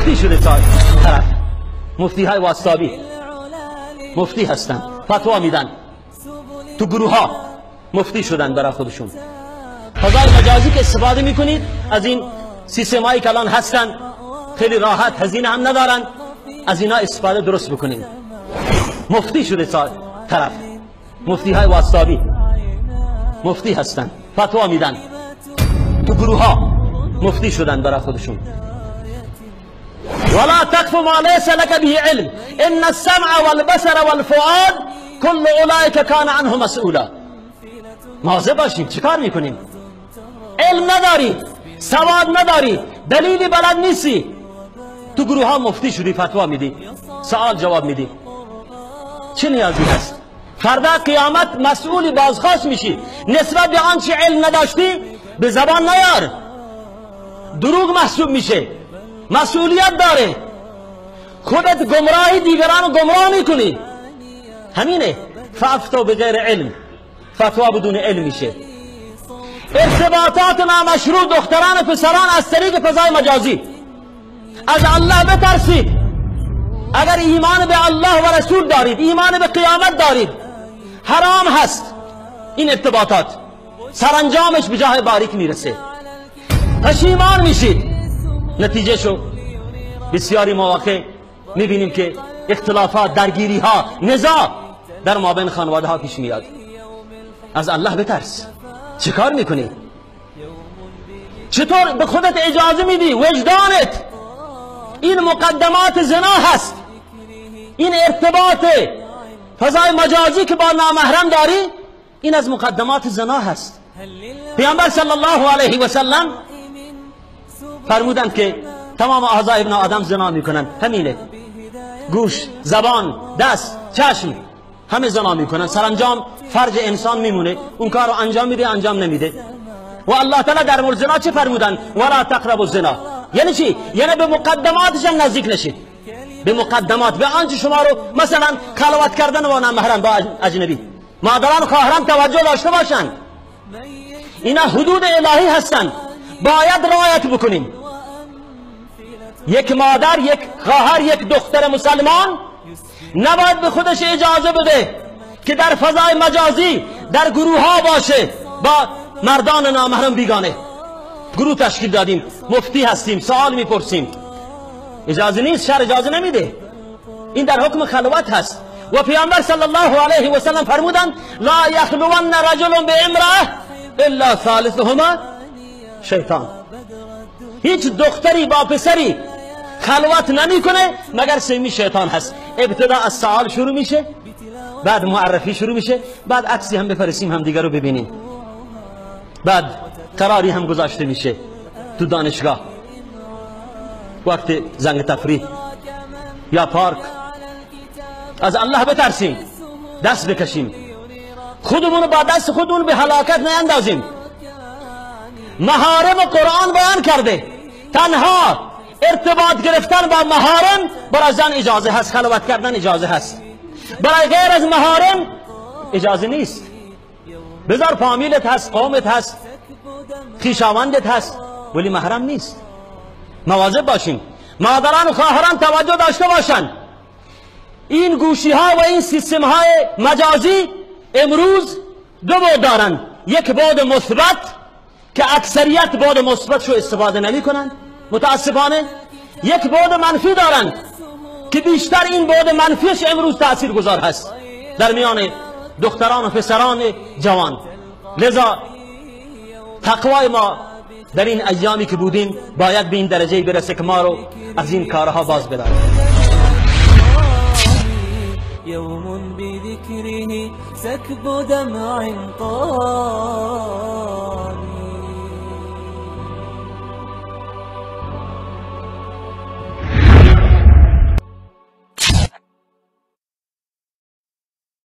مفتی شده طرف. مفتی های واسطابی مفتی هستن، فتوا میدن، تو گروه ها مفتی شدن برای خودشون. فضای مجازی که استفاده میکنید از این سیستم هایی که الان هستن، خیلی راحت، هزینه هم ندارن، از اینا استفاده درست بکنید. مفتی شده طرف. مفتی های واسطابی مفتی هستن، فتوا میدن، تو گروه ها مفتی شدن برای خودشون. ولا تقف ما ليس لك به علم ان السمع والبصر والفؤاد كل اولئك كان عنه مسئولا. مواظب باشیم. چیکار میکنیم؟ علم نداری، سواد نداری، دلیلی بلد نیستی، تو گروه ها مفتی شدی، فتوا میدی، سوال جواب میدی. چه نیازی هست؟ فردا قیامت مسئولی بازخواست میشی. نسبت به آنچه علم نداشتی به زبان نیار، دروغ محسوب میشه، مسئولیت داره. خودت گمراهی دیگران گمراه میکنی. همینه. فافتوا بغیر علم، فتوا بدون علم میشه. ارتباطات نامشروع دختران پسران از طریق فضای مجازی. از الله بترسید. اگر ایمان به الله و رسول دارید، ایمان به قیامت دارید، حرام هست این ارتباطات. سرانجامش به جای باریک میرسه، پشیمان میشید. نتیجه شو بسیاری مواقع میبینیم که اختلافات، درگیری ها، نزاع در مابین خانواده ها پیش میاد. از الله بترس. چه کار میکنی؟ چطور به خودت اجازه میدی؟ وجدانت این مقدمات زنا هست. این ارتباط فضای مجازی که با نامحرم داری، این از مقدمات زنا هست. پیامبر صلی الله علیه و سلم فرمودند که تمام اعضای ابن آدم زنا میکنن. همینه. گوش، زبان، دست، چشم، همه زنا میکنن. سرانجام فرج انسان میمونه، اون کار رو انجام میده، انجام نمیده. و الله تعالی در مورد زنا چه فرمودن؟ ولا تقربوا الزنا. یعنی چی؟ یعنی به مقدماتش نزدیک نشید. به مقدمات، به آنچه شما رو مثلا خلوت کردن با نامحرم، با اجنبی. مادران و خواهران توجه داشته باشن. اینا حدود الهی هستن، باید رعایت بکنیم. یک مادر، یک خواهر، یک دختر مسلمان نباید به خودش اجازه بده که در فضای مجازی در گروه ها باشه با مردان نامحرم بیگانه. گروه تشکیل دادیم، مفتی هستیم، سوال میپرسیم، اجازه نیست، شرع اجازه نمیده. این در حکم خلوت هست. و پیامبر صلی الله علیه و سلم فرمودند لا یخلون رجل بامرأة الا ثالثهما شیطان. هیچ دختری با پسری خلوت نمیکنه مگر سومی شیطان هست. ابتدا از سوال شروع میشه، بعد معرفی شروع میشه، بعد عکسی هم بفرستیم هم دیگر رو ببینیم، بعد قراری هم گذاشته میشه تو دانشگاه، وقت زنگ تفریح یا پارک. از الله بترسیم، دست بکشیم، خودمون با دست خودمون به هلاکت نیندازیم. محارم قرآن بیان کرده تنها ارتباط گرفتن با محارم برای زن اجازه هست، خلوت کردن اجازه هست، برای غیر از محارم اجازه نیست. بذار فامیلت هست، قومت هست، خویشاوندت هست، ولی محرم نیست. مواظب باشیم. مادران و خواهران توجه داشته باشن. این گوشی ها و این سیستم های مجازی امروز دو بعد دارن. یک بعد مثبت که اکثریت بعد مثبت رو استفاده نمی کنن متاسفانه. یک بعد منفی دارن که بیشتر این بعد منفیش امروز تأثیر گذار هست در میان دختران و پسران جوان. لذا تقوای ما در این ایامی که بودیم باید به این درجه برسه که ما رو از این کارها باز بداره. يوم بذكره سكب دمع طال